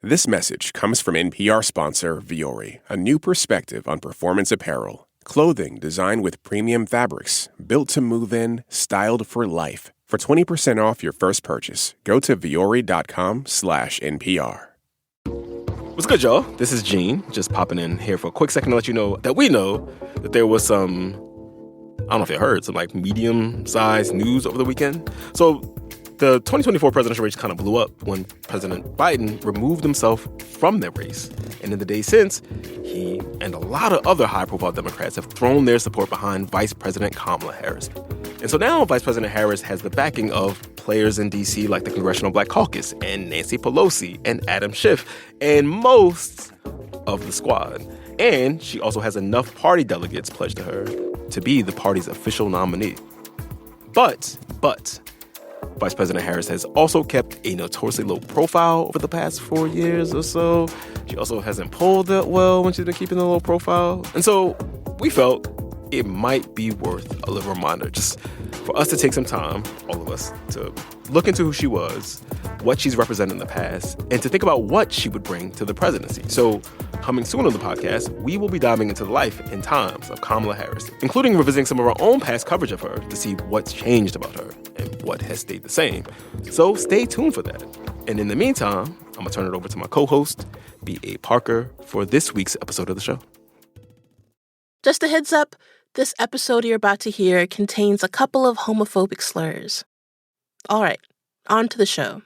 This message comes from NPR sponsor Vuori, a new perspective on performance apparel. Clothing designed with premium fabrics, built to move in, styled for life. For 20% off your first purchase, go to vuori.com/NPR. What's good, y'all? This is Gene, just popping in here for a quick second to let you know that there was some, I don't know if you heard, some like medium-sized news over the weekend. So the 2024 presidential race kind of blew up when President Biden removed himself from that race. And in the days since, he and a lot of other high-profile Democrats have thrown their support behind Vice President Kamala Harris. And so now Vice President Harris has the backing of players in D.C. like the Congressional Black Caucus and Nancy Pelosi and Adam Schiff and most of the squad. And she also has enough party delegates pledged to her to be the party's official nominee. But Vice President Harris has also kept a notoriously low profile over the past 4 years or so. She also hasn't polled that well when she's been keeping a low profile. And so we felt it might be worth a little reminder just for us to take some time, all of us, to look into who she was, what she's represented in the past, and to think about what she would bring to the presidency. So coming soon on the podcast, we will be diving into the life and times of Kamala Harris, including revisiting some of our own past coverage of her to see what's changed about her and what has stayed the same. So stay tuned for that. And in the meantime, I'm going to turn it over to my co-host, B.A. Parker, for this week's episode of the show. Just a heads up, this episode you're about to hear contains a couple of homophobic slurs. All right, on to the show.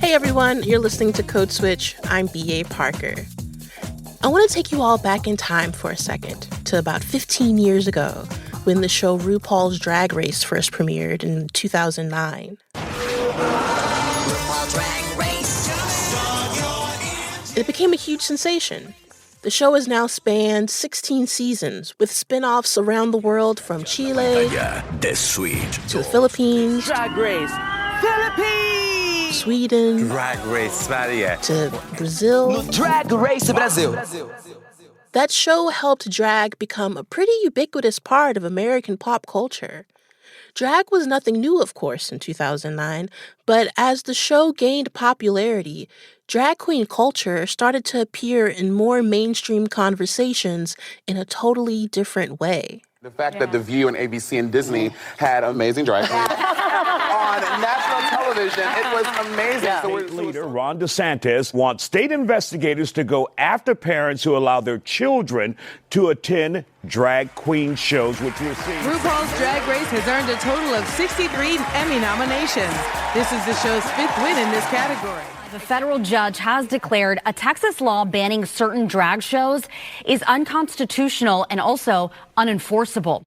Hey everyone, you're listening to Code Switch. I'm B.A. Parker. I want to take you all back in time for a second to about 15 years ago when the show RuPaul's Drag Race first premiered in 2009. RuPaul's Drag Race. It became a huge sensation. The show has now spanned 16 seasons with spin-offs around the world from Chile to the Philippines, Drag Race Philippines, Sweden, Drag Race Sverige, to Brazil. Drag Race Brazil. That show helped drag become a pretty ubiquitous part of American pop culture. Drag was nothing new, of course, in 2009, but as the show gained popularity, drag queen culture started to appear in more mainstream conversations in a totally different way. The fact that The View and ABC and Disney had amazing drag queens on national television, it was amazing. State leader Ron DeSantis wants state investigators to go after parents who allow their children to attend drag queen shows, which we're seeing. RuPaul's Drag Race has earned a total of 63 Emmy nominations. This is the show's 5th win in this category. The federal judge has declared a Texas law banning certain drag shows is unconstitutional and also unenforceable.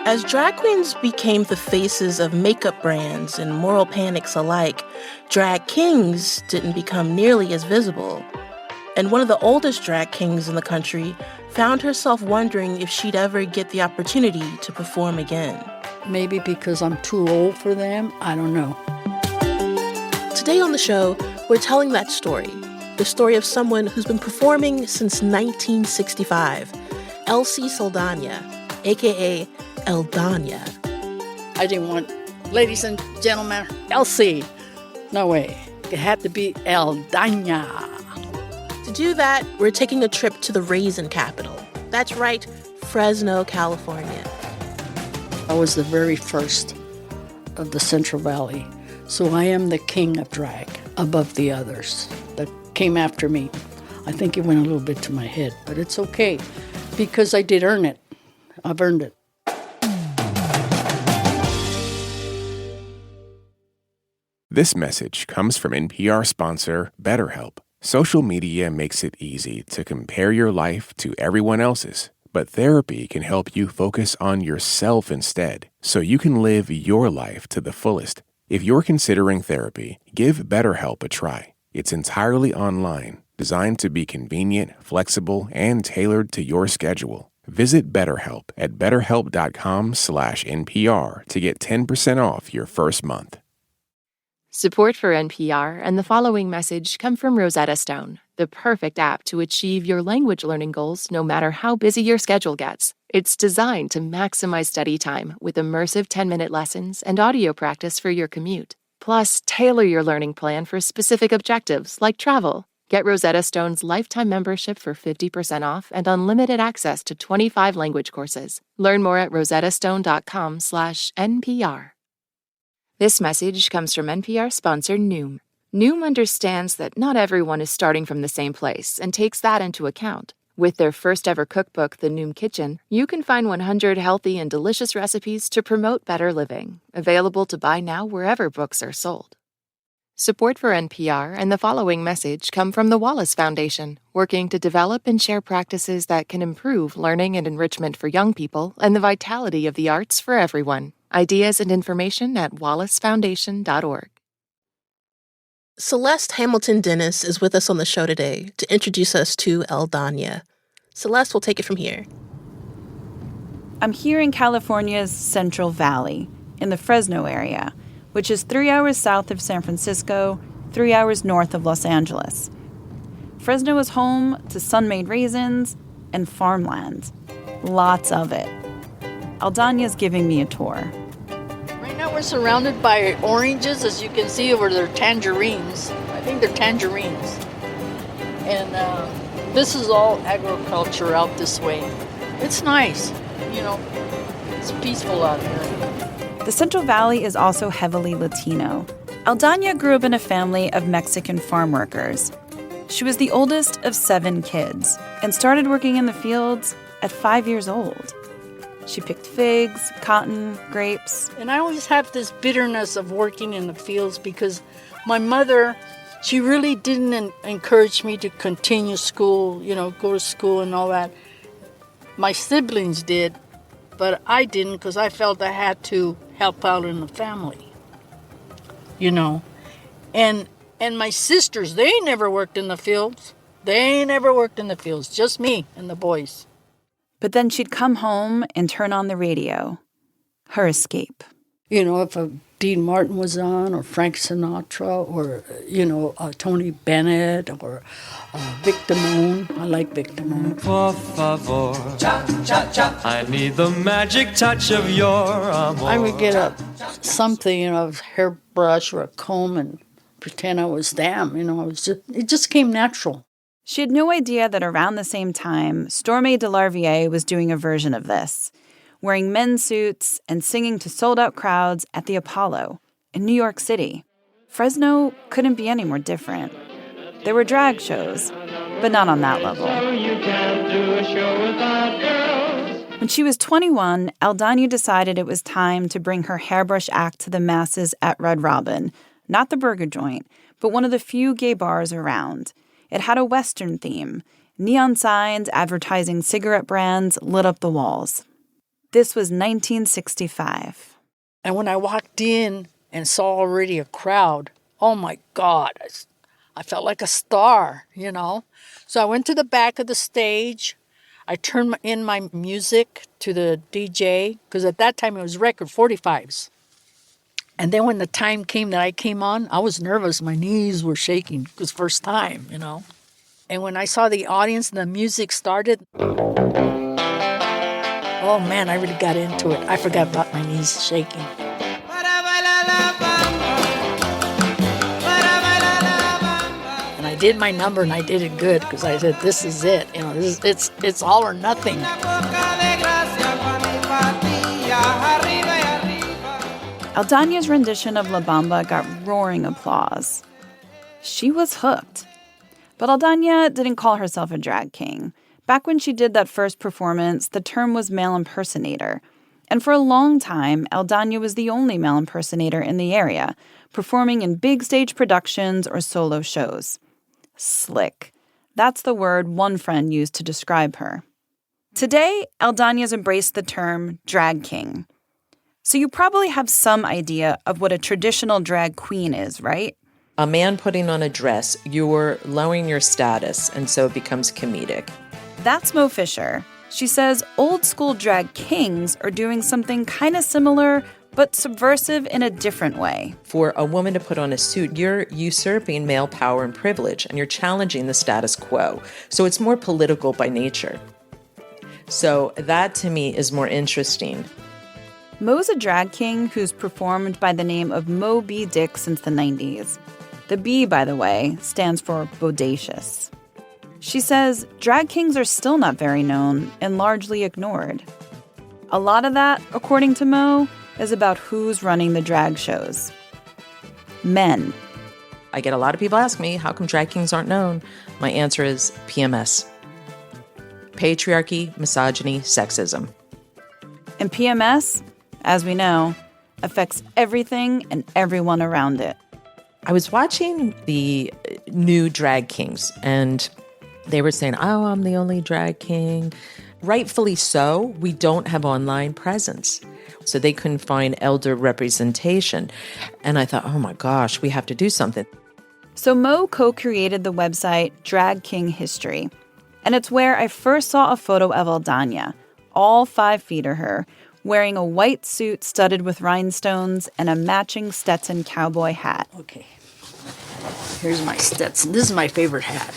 As drag queens became the faces of makeup brands and moral panics alike, drag kings didn't become nearly as visible. And one of the oldest drag kings in the country found herself wondering if she'd ever get the opportunity to perform again. Maybe because I'm too old for them, I don't know. Today on the show, we're telling that story. The story of someone who's been performing since 1965. Elsie Saldaña, a.k.a. Daña. I didn't want, ladies and gentlemen, Elsie. No way. It had to be Daña. To do that, we're taking a trip to the raisin capital. That's right, Fresno, California. I was the very first of the Central Valley, so I am the king of drag above the others that came after me. I think it went a little bit to my head, but it's okay because I did earn it. I've earned it. This message comes from NPR sponsor BetterHelp. Social media makes it easy to compare your life to everyone else's. But therapy can help you focus on yourself instead, so you can live your life to the fullest. If you're considering therapy, give BetterHelp a try. It's entirely online, designed to be convenient, flexible, and tailored to your schedule. Visit BetterHelp at betterhelp.com/NPR to get 10% off your first month. Support for NPR and the following message come from Rosetta Stone, the perfect app to achieve your language learning goals no matter how busy your schedule gets. It's designed to maximize study time with immersive 10-minute lessons and audio practice for your commute. Plus, tailor your learning plan for specific objectives like travel. Get Rosetta Stone's lifetime membership for 50% off and unlimited access to 25 language courses. Learn more at rosettastone.com/NPR. This message comes from NPR sponsor Noom. Noom understands that not everyone is starting from the same place and takes that into account. With their first ever cookbook, The Noom Kitchen, you can find 100 healthy and delicious recipes to promote better living. Available to buy now wherever books are sold. Support for NPR and the following message come from the Wallace Foundation, working to develop and share practices that can improve learning and enrichment for young people and the vitality of the arts for everyone. Ideas and information at wallacefoundation.org. Celeste Hamilton Dennis is with us on the show today to introduce us to Daña. Celeste will take it from here. I'm here in California's Central Valley, in the Fresno area, which is 3 hours south of San Francisco, 3 hours north of Los Angeles. Fresno is home to sun-made raisins and farmland. Lots of it. Daña's giving me a tour. Right now we're surrounded by oranges, as you can see over there, tangerines. I think they're tangerines. And this is all agriculture out this way. It's nice, it's peaceful out here. The Central Valley is also heavily Latino. Daña grew up in a family of Mexican farm workers. She was the oldest of 7 kids and started working in the fields at 5 years old. She picked figs, cotton, grapes. And I always have this bitterness of working in the fields because my mother, she really didn't encourage me to continue school, go to school and all that. My siblings did, but I didn't because I felt I had to help out in the family, And my sisters, they never worked in the fields. Just me and the boys. But then she'd come home and turn on the radio. Her escape. If a Dean Martin was on, or Frank Sinatra, or, Tony Bennett, or Vic Damone. I like Vic Damone. Por favor, I need the magic touch of your amor. I would get something, a hairbrush or a comb and pretend I was them. It just came natural. She had no idea that around the same time, Stormé Delarvier was doing a version of this, wearing men's suits and singing to sold-out crowds at the Apollo in New York City. Fresno couldn't be any more different. There were drag shows, but not on that level. When she was 21, Daña decided it was time to bring her hairbrush act to the masses at Red Robin, not the burger joint, but one of the few gay bars around. It had a Western theme. Neon signs advertising cigarette brands lit up the walls. This was 1965. And when I walked in and saw already a crowd, oh my God, I felt like a star, So I went to the back of the stage. I turned in my music to the DJ, because at that time it was record 45s. And then when the time came that I came on, I was nervous. My knees were shaking because first time, And when I saw the audience and the music started, oh man, I really got into it. I forgot about my knees shaking. And I did my number and I did it good because I said, this is it. It's all or nothing. Daña's rendition of La Bamba got roaring applause. She was hooked. But Daña didn't call herself a drag king. Back when she did that first performance, the term was male impersonator. And for a long time, Daña was the only male impersonator in the area, performing in big stage productions or solo shows. Slick. That's the word one friend used to describe her. Today, Daña's embraced the term drag king. So you probably have some idea of what a traditional drag queen is, right? A man putting on a dress, you're lowering your status, and so it becomes comedic. That's Mo Fisher. She says old school drag kings are doing something kind of similar, but subversive in a different way. For a woman to put on a suit, you're usurping male power and privilege, and you're challenging the status quo. So it's more political by nature. So that to me is more interesting. Mo's a drag king who's performed by the name of Mo B. Dick since the 90s. The B, by the way, stands for bodacious. She says drag kings are still not very known and largely ignored. A lot of that, according to Mo, is about who's running the drag shows. Men. I get a lot of people ask me, how come drag kings aren't known? My answer is PMS. Patriarchy, misogyny, sexism. And PMS, as we know, affects everything and everyone around it. I was watching the new drag kings, and they were saying, oh, I'm the only drag king. Rightfully so, we don't have online presence. So they couldn't find elder representation. And I thought, oh my gosh, we have to do something. So Mo co-created the website Drag King History. And it's where I first saw a photo of Daña, all 5 feet of her, wearing a white suit studded with rhinestones and a matching Stetson cowboy hat. Okay. Here's my Stetson. This is my favorite hat.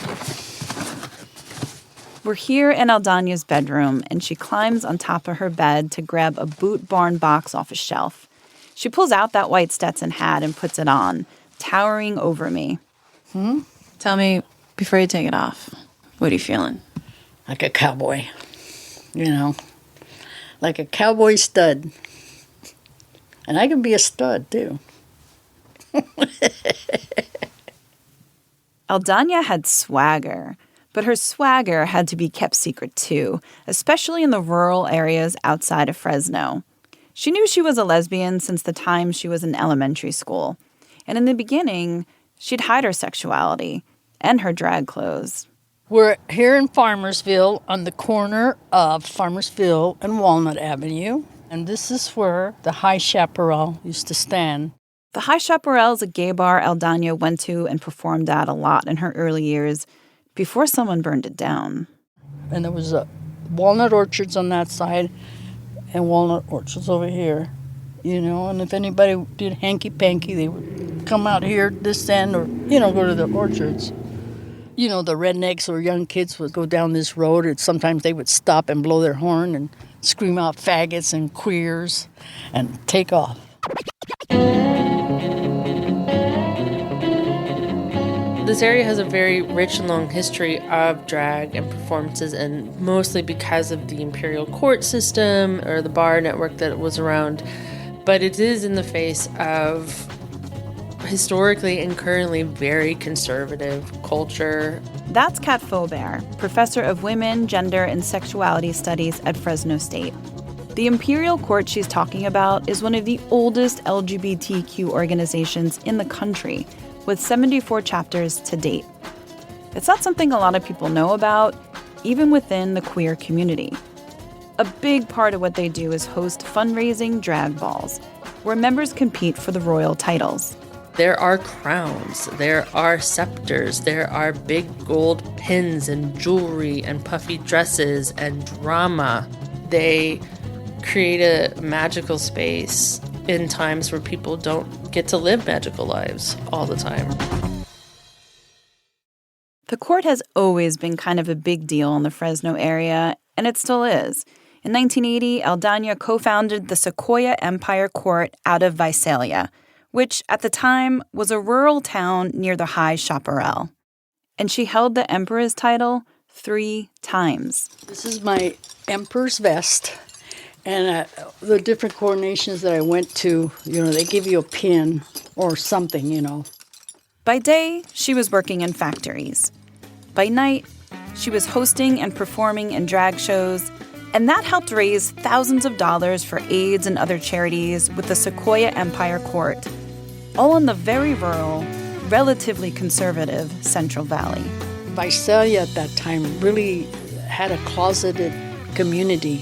We're here in Daña's bedroom, and she climbs on top of her bed to grab a Boot Barn box off a shelf. She pulls out that white Stetson hat and puts it on, towering over me. Tell me, before you take it off, what are you feeling? Like a cowboy, you know, like a cowboy stud. And I can be a stud, too. Daña had swagger, but her swagger had to be kept secret too, especially in the rural areas outside of Fresno. She knew she was a lesbian since the time she was in elementary school, and in the beginning, she'd hide her sexuality and her drag clothes. We're here in Farmersville on the corner of Farmersville and Walnut Avenue, and this is where the High Chaparral used to stand. The High Chaparral is a gay bar Daña went to and performed at a lot in her early years before someone burned it down. And there was walnut orchards on that side and walnut orchards over here, you know. And if anybody did hanky-panky, they would come out here this end or, you know, go to the orchards. You know, the rednecks or young kids would go down this road, and sometimes they would stop and blow their horn and scream out faggots and queers and take off. This area has a very rich and long history of drag and performances, and mostly because of the imperial court system or the bar network that was around. But it is in the face of historically and currently very conservative culture. That's Kat Faubert, professor of women, gender, and sexuality studies at Fresno State. The imperial court she's talking about is one of the oldest LGBTQ organizations in the country, with 74 chapters to date. It's not something a lot of people know about, even within the queer community. A big part of what they do is host fundraising drag balls, where members compete for the royal titles. There are crowns, there are scepters, there are big gold pins and jewelry and puffy dresses and drama. They create a magical space in times where people don't get to live magical lives all the time. The court has always been kind of a big deal in the Fresno area, and it still is. In 1980, Daña co-founded the Sequoia Empire Court out of Visalia, which at the time was a rural town near the High Chaparral. And she held the emperor's title 3 times. This is my emperor's vest. And the different coronations that I went to, you know, they give you a pin or something, you know. By day, she was working in factories. By night, she was hosting and performing in drag shows, and that helped raise thousands of dollars for AIDS and other charities with the Sequoia Empire Court, all in the very rural, relatively conservative Central Valley. Visalia at that time really had a closeted community.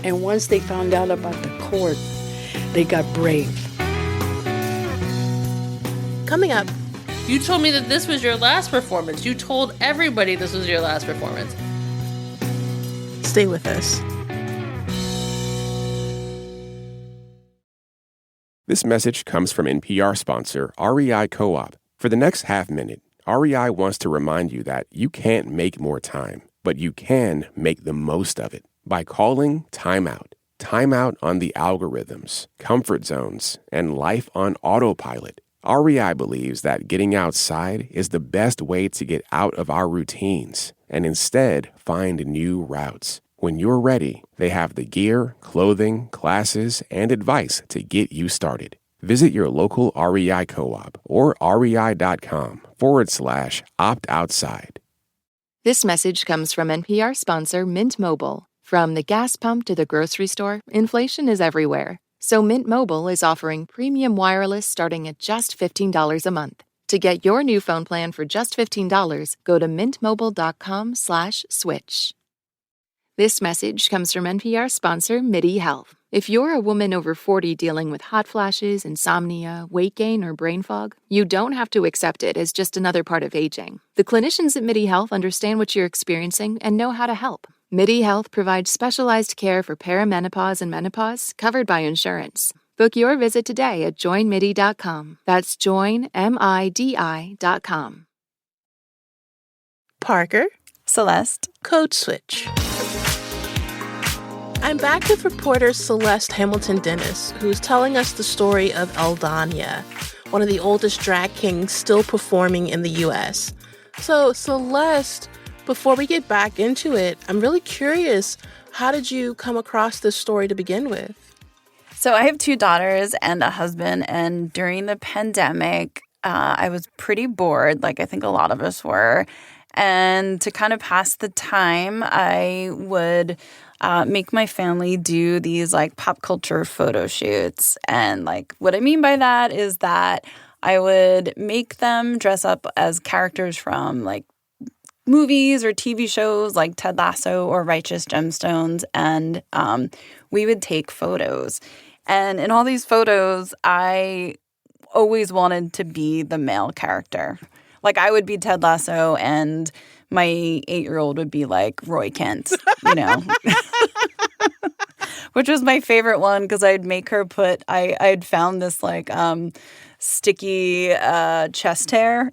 And once they found out about the court, they got brave. Coming up, you told me that this was your last performance. You told everybody this was your last performance. Stay with us. This message comes from NPR sponsor REI Co-op. For the next half minute, REI wants to remind you that you can't make more time, but you can make the most of it. By calling timeout. Timeout on the algorithms, comfort zones, and life on autopilot. REI believes that getting outside is the best way to get out of our routines and instead find new routes. When you're ready, they have the gear, clothing, classes, and advice to get you started. Visit your local REI co-op or rei.com/opt-outside. This message comes from NPR sponsor Mint Mobile. From the gas pump to the grocery store, inflation is everywhere. So Mint Mobile is offering premium wireless starting at just $15 a month. To get your new phone plan for just $15, go to mintmobile.com/switch. This message comes from NPR sponsor MIDI Health. If you're a woman over 40 dealing with hot flashes, insomnia, weight gain, or brain fog, you don't have to accept it as just another part of aging. The clinicians at MIDI Health understand what you're experiencing and know how to help. MIDI Health provides specialized care for perimenopause and menopause covered by insurance. Book your visit today at joinmidi.com. That's joinmidi.com. Parker. Celeste. Code Switch. I'm back with reporter Celeste Hamilton-Dennis, who's telling us the story of Daña, one of the oldest drag kings still performing in the U.S. So, Celeste, before we get back into it, I'm really curious, how did you come across this story to begin with? So I have 2 daughters and a husband, and during the pandemic, I was pretty bored, like I think a lot of us were. And to kind of pass the time, I would make my family do these like pop culture photo shoots. And like what I mean by that is that I would make them dress up as characters from like movies or TV shows like Ted Lasso or Righteous Gemstones, and we would take photos. And in all these photos, I always wanted to be the male character. Like I would be Ted Lasso and my 8-year-old would be like Roy Kent, you know. Which was my favorite one because I'd make her put, I'd found this like sticky chest hair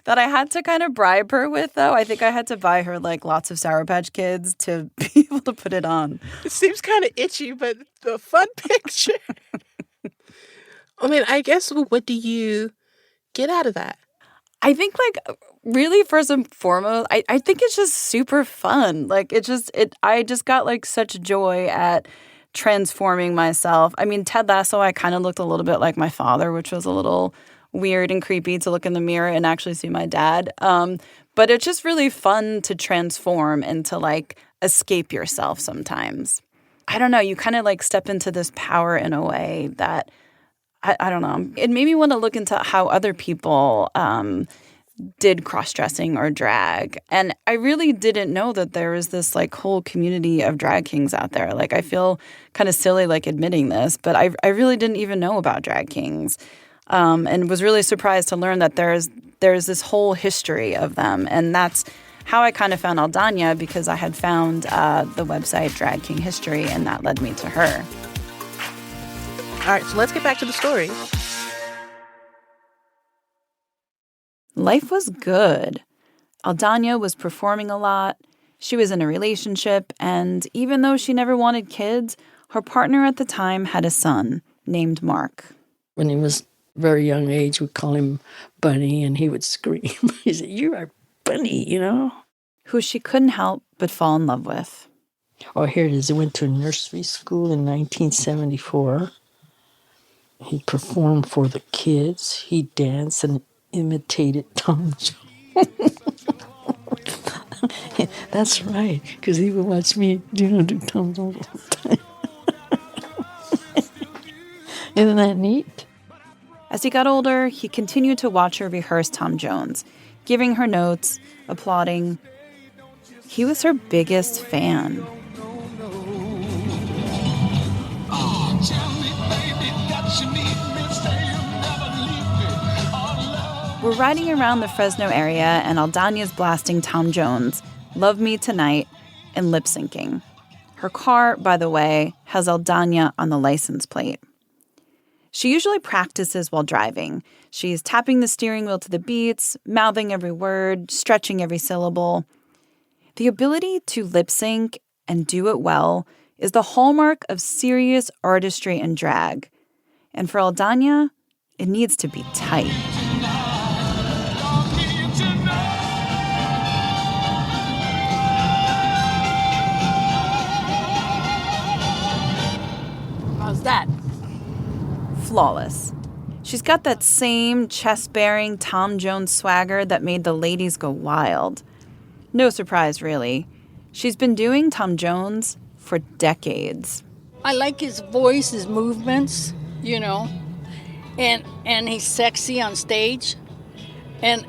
that I had to kind of bribe her with, though. I think I had to buy her like lots of Sour Patch Kids to be able to put it on. It seems kind of itchy, but a fun picture. I mean, I guess what do you get out of that? I think like really first and foremost, I think it's just super fun. Like I just got like such joy at transforming myself. I mean, Ted Lasso, I kind of looked a little bit like my father, which was a little weird and creepy to look in the mirror and actually see my dad. But it's just really fun to transform and to like escape yourself sometimes. I don't know. You kind of like step into this power in a way that I don't know. It made me want to look into how other people did cross-dressing or drag. And I really didn't know that there was this like whole community of drag kings out there. Like I feel kind of silly like admitting this, but I really didn't even know about drag kings. And was really surprised to learn that there's this whole history of them. And that's how I kind of found Daña, because I had found the website Drag King History, and that led me to her. All right, so let's get back to the story. Life was good. Daña was performing a lot. She was in a relationship, and even though she never wanted kids, her partner at the time had a son named Mark. When he was very young age, we'd call him Bunny, and he would scream. He said, "You are Bunny," you know? Who she couldn't help but fall in love with. Oh, here it is. He went to nursery school in 1974. He performed for the kids. He danced and imitated Tom Jones. That's right, because he would watch me do Tom Jones all the time. Isn't that neat? As he got older, he continued to watch her rehearse Tom Jones, giving her notes, applauding. He was her biggest fan. We're riding around the Fresno area, and Daña's blasting Tom Jones, Love Me Tonight, and lip-syncing. Her car, by the way, has Daña on the license plate. She usually practices while driving. She's tapping the steering wheel to the beats, mouthing every word, stretching every syllable. The ability to lip sync and do it well is the hallmark of serious artistry and drag. And for Daña, it needs to be tight. How's that? Flawless. She's got that same chest-bearing Tom Jones swagger that made the ladies go wild. No surprise, really. She's been doing Tom Jones for decades. I like his voice, his movements, you know, and he's sexy on stage. And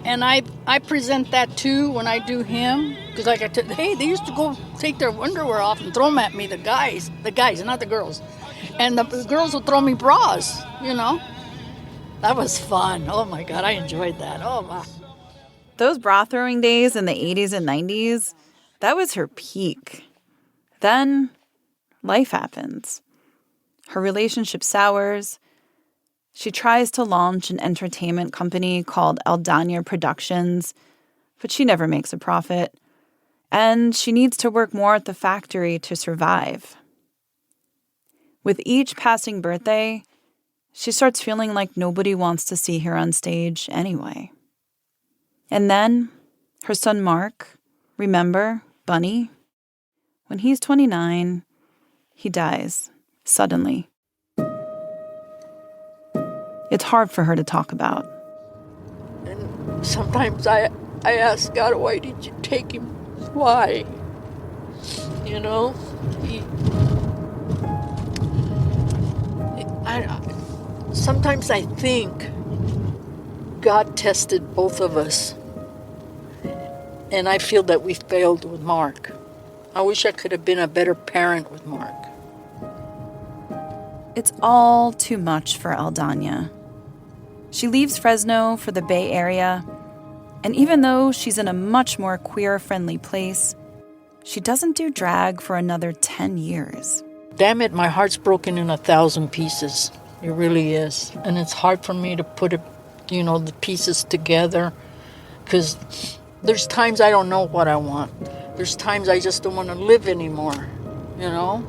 I present that too when I do him, because hey, they used to go take their underwear off and throw them at me, the guys, not the girls. And the girls would throw me bras, you know. That was fun. Oh my God, I enjoyed that. Oh my. Those bra throwing days in the 80s and 90s, that was her peak. Then life happens. Her relationship sours. She tries to launch an entertainment company called Daña Productions, but she never makes a profit. And she needs to work more at the factory to survive. With each passing birthday, she starts feeling like nobody wants to see her on stage anyway. And then, her son Mark, remember, Bunny? When he's 29, he dies, suddenly. It's hard for her to talk about. And sometimes I ask God, why did you take him? Why? You know? Sometimes I think God tested both of us. And I feel that we failed with Mark. I wish I could have been a better parent with Mark. It's all too much for Daña. She leaves Fresno for the Bay Area, and even though she's in a much more queer-friendly place, she doesn't do drag for another 10 years. Damn it, my heart's broken in 1,000 pieces. It really is. And it's hard for me to put the pieces together, because there's times I don't know what I want. There's times I just don't want to live anymore, you know?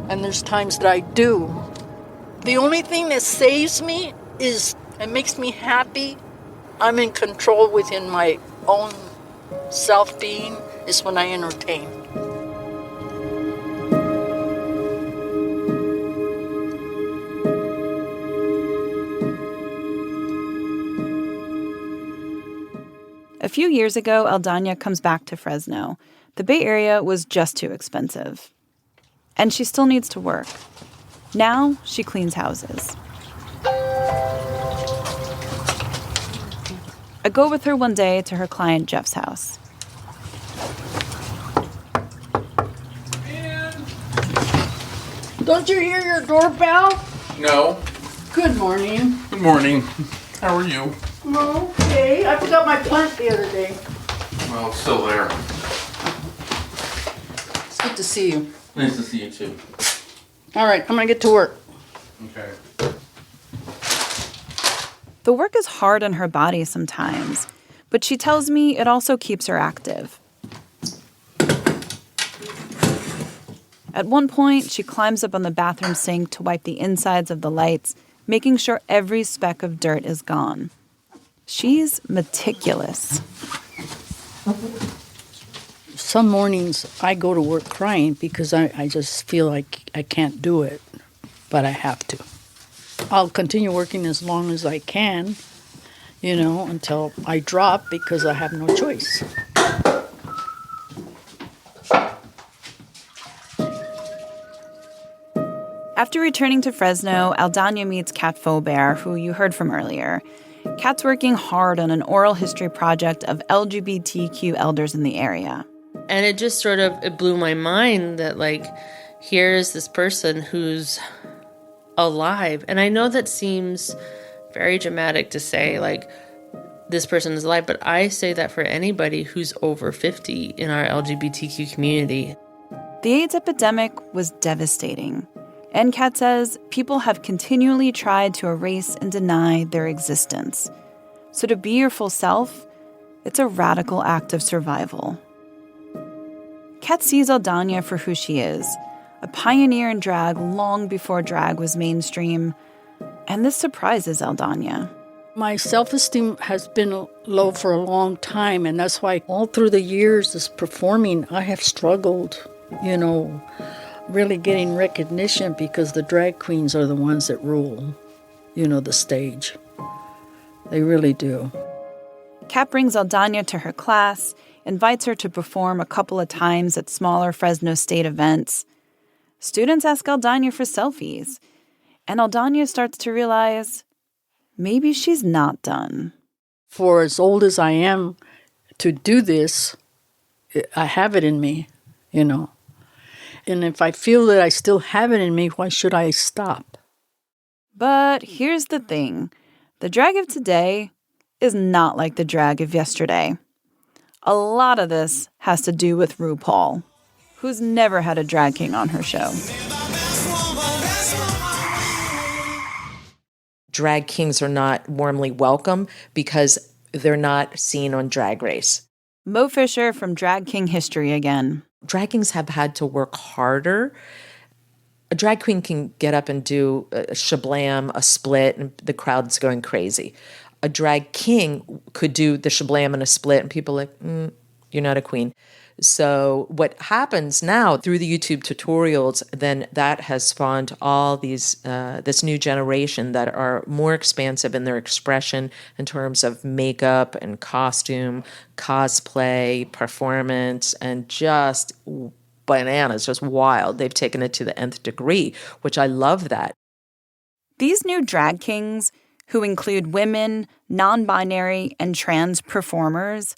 And there's times that I do. The only thing that saves me and makes me happy, I'm in control within my own self-being, is when I entertain. A few years ago, Daña comes back to Fresno. The Bay Area was just too expensive. And she still needs to work. Now, she cleans houses. I go with her one day to her client Jeff's house. Don't you hear your doorbell? No. Good morning. Good morning. How are you? Okay. I forgot my plant the other day. Well, it's still there. It's good to see you. Nice to see you too. All right, I'm going to get to work. Okay. The work is hard on her body sometimes, but she tells me it also keeps her active. At one point, she climbs up on the bathroom sink to wipe the insides of the lights, making sure every speck of dirt is gone. She's meticulous. Some mornings I go to work crying because I just feel like I can't do it, but I have to. I'll continue working as long as I can, until I drop because I have no choice. After returning to Fresno, Daña meets Kat Faubert, who you heard from earlier. Kat's working hard on an oral history project of LGBTQ elders in the area. And it just it blew my mind that, here's this person who's alive. And I know that seems very dramatic to say, this person is alive, but I say that for anybody who's over 50 in our LGBTQ community. The AIDS epidemic was devastating. And Kat says people have continually tried to erase and deny their existence. So to be your full self, it's a radical act of survival. Kat sees Daña for who she is, a pioneer in drag long before drag was mainstream, and this surprises Daña. My self-esteem has been low for a long time, and that's why all through the years of performing, I have struggled, really getting recognition because the drag queens are the ones that rule, the stage. They really do. Kat brings Daña to her class, invites her to perform a couple of times at smaller Fresno State events. Students ask Daña for selfies, and Daña starts to realize maybe she's not done. For as old as I am to do this, I have it in me, And if I feel that I still have it in me, why should I stop? But here's the thing. The drag of today is not like the drag of yesterday. A lot of this has to do with RuPaul, who's never had a drag king on her show. Drag kings are not warmly welcome because they're not seen on Drag Race. Mo Fisher from Drag King History again. Drag kings have had to work harder. A drag queen can get up and do a shablam, a split, and the crowd's going crazy. A drag king could do the shablam and a split, and people are like, you're not a queen. So what happens now through the YouTube tutorials, then that has spawned all these this new generation that are more expansive in their expression in terms of makeup and costume, cosplay, performance, and just bananas, just wild. They've taken it to the nth degree, which I love that. These new drag kings, who include women, non-binary, and trans performers,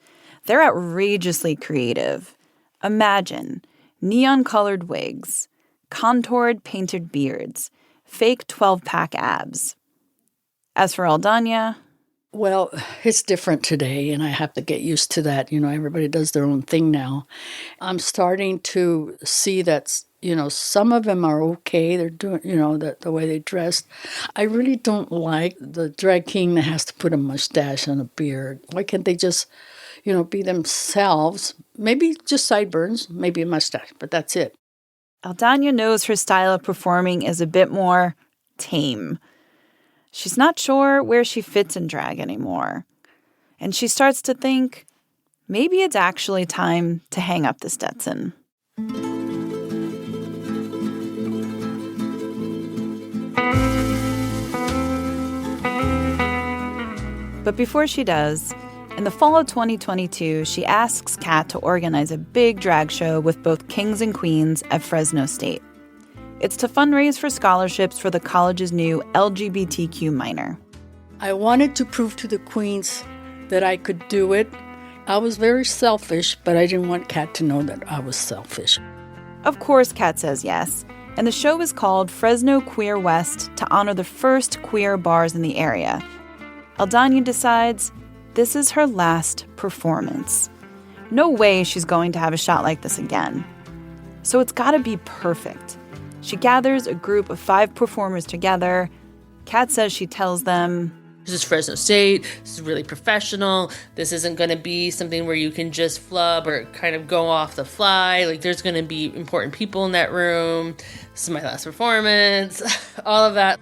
they're outrageously creative. Imagine neon-colored wigs, contoured painted beards, fake 12-pack abs. As for Daña, well, it's different today, and I have to get used to that. Everybody does their own thing now. I'm starting to see that, some of them are okay. They're doing, the way they dress. I really don't like the drag king that has to put a mustache and a beard. Why can't they just be themselves, maybe just sideburns, maybe a mustache, but that's it. Daña knows her style of performing is a bit more tame. She's not sure where she fits in drag anymore. And she starts to think, maybe it's actually time to hang up the Stetson. But before she does, in the fall of 2022, she asks Kat to organize a big drag show with both kings and queens at Fresno State. It's to fundraise for scholarships for the college's new LGBTQ minor. I wanted to prove to the queens that I could do it. I was very selfish, but I didn't want Kat to know that I was selfish. Of course, Kat says yes, and the show is called Fresno Queer West to honor the first queer bars in the area. Daña decides this is her last performance. No way she's going to have a shot like this again. So it's got to be perfect. She gathers a group of 5 performers together. Kat says she tells them, this is Fresno State. This is really professional. This isn't going to be something where you can just flub or kind of go off the fly. Like, there's going to be important people in that room. This is my last performance. All of that.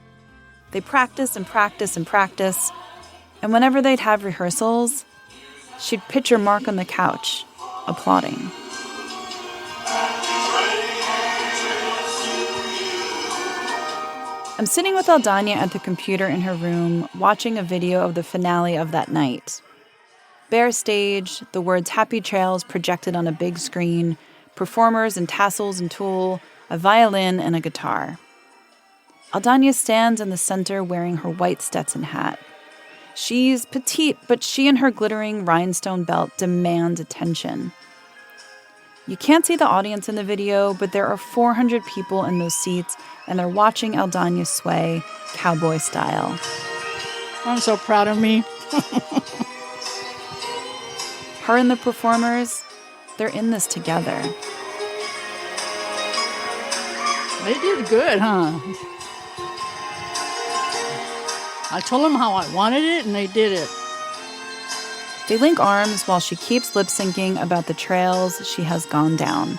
They practice and practice and practice. And whenever they'd have rehearsals, she'd picture Mark on the couch, applauding. I'm sitting with Daña at the computer in her room, watching a video of the finale of that night. Bare stage, the words Happy Trails projected on a big screen, performers in tassels and tulle, a violin and a guitar. Daña stands in the center wearing her white Stetson hat. She's petite, but she and her glittering rhinestone belt demand attention. You can't see the audience in the video, but there are 400 people in those seats, and they're watching Daña sway, cowboy style. I'm so proud of me. Her and the performers, they're in this together. They did good, huh? I told them how I wanted it, and they did it. They link arms while she keeps lip-syncing about the trails she has gone down.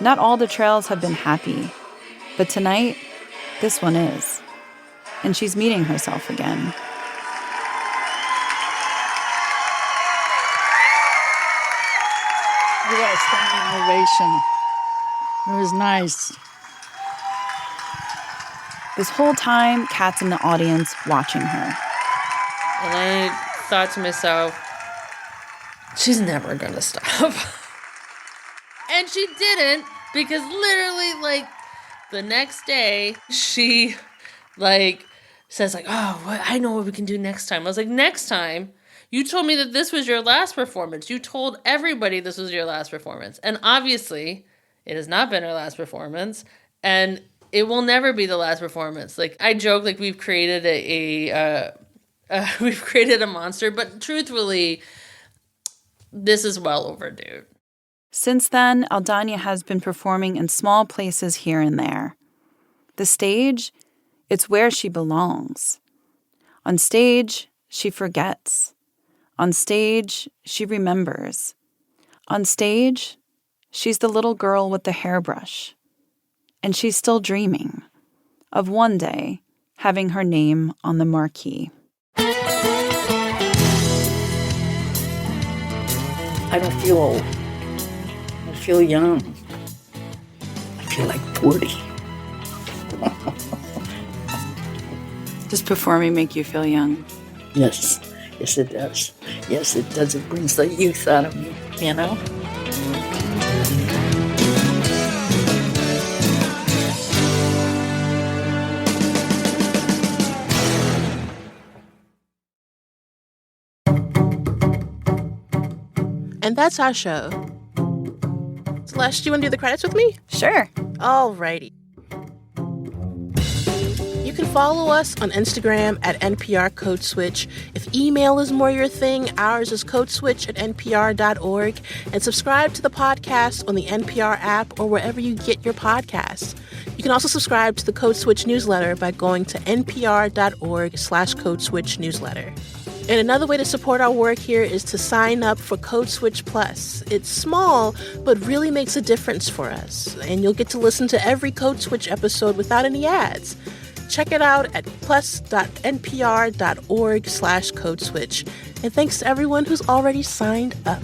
Not all the trails have been happy, but tonight, this one is. And she's meeting herself again. We got a standing ovation. It was nice. This whole time, Kat's in the audience watching her. And I thought to myself, she's never going to stop. And she didn't, because literally, like, the next day, she, like, says, like, oh, I know what we can do next time. I was like, next time? You told me that this was your last performance. You told everybody this was your last performance. And obviously, it has not been her last performance. And it will never be the last performance. Like, I joke, like, we've created we've created a monster. But truthfully, this is well overdue. Since then, Daña has been performing in small places here and there. The stage, it's where she belongs. On stage, she forgets. On stage, she remembers. On stage, she's the little girl with the hairbrush. And she's still dreaming of one day having her name on the marquee. I don't feel old. I feel young. I feel like 40. Does performing make you feel young? Yes. Yes, it does. Yes, it does. It brings the youth out of me, you know? And that's our show. Celeste, do you want to do the credits with me? Sure. Alrighty. You can follow us on Instagram at NPR Code Switch. If email is more your thing, ours is codeswitch@npr.org. And subscribe to the podcast on the NPR app or wherever you get your podcasts. You can also subscribe to the Code Switch newsletter by going to npr.org/codeswitchnewsletter. And another way to support our work here is to sign up for Code Switch Plus. It's small, but really makes a difference for us. And you'll get to listen to every Code Switch episode without any ads. Check it out at plus.npr.org/codeswitch. And thanks to everyone who's already signed up.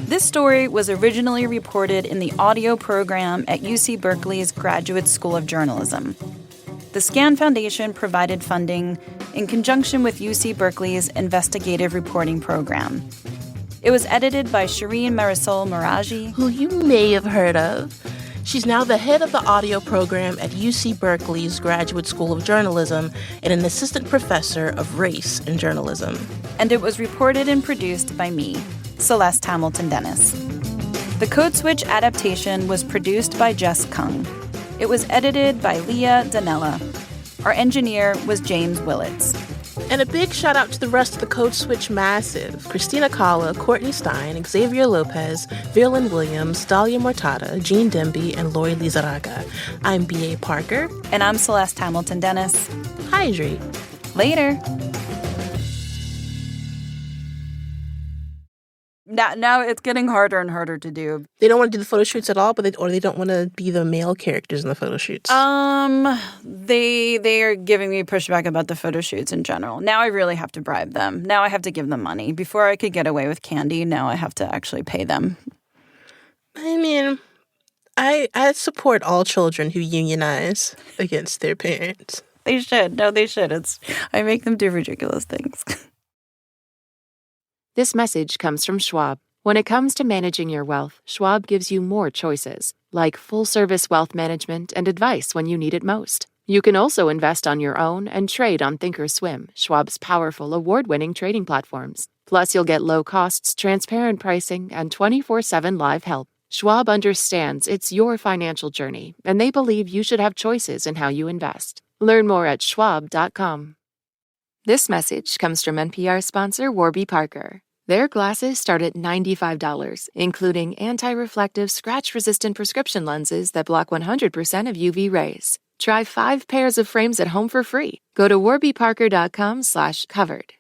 This story was originally reported in the audio program at UC Berkeley's Graduate School of Journalism. The SCAN Foundation provided funding in conjunction with UC Berkeley's investigative reporting program. It was edited by Shireen Marisol Meraji, who you may have heard of. She's now the head of the audio program at UC Berkeley's Graduate School of Journalism and an assistant professor of race and journalism. And it was reported and produced by me, Celeste Hamilton Dennis. The Code Switch adaptation was produced by Jess Kung. It was edited by Leah Danella. Our engineer was James Willits. And a big shout out to the rest of the Code Switch massive: Christina Kalla, Courtney Stein, Xavier Lopez, Verlin Williams, Dahlia Mortada, Jean Demby, and Lori Lizaraga. I'm B.A. Parker. And I'm Celeste Hamilton Dennis. Hydrate. Later. Now it's getting harder and harder to do. They don't want to do the photo shoots at all, but they don't want to be the male characters in the photo shoots. They are giving me pushback about the photo shoots in general. Now I really have to bribe them. Now I have to give them money. Before I could get away with candy, now I have to actually pay them. I mean, I support all children who unionize against their parents. They should. No, they should. I make them do ridiculous things. This message comes from Schwab. When it comes to managing your wealth, Schwab gives you more choices, like full-service wealth management and advice when you need it most. You can also invest on your own and trade on Thinkorswim, Schwab's powerful award-winning trading platforms. Plus, you'll get low costs, transparent pricing, and 24/7 live help. Schwab understands it's your financial journey, and they believe you should have choices in how you invest. Learn more at schwab.com. This message comes from NPR sponsor Warby Parker. Their glasses start at $95, including anti-reflective, scratch-resistant prescription lenses that block 100% of UV rays. Try 5 pairs of frames at home for free. Go to warbyparker.com/covered.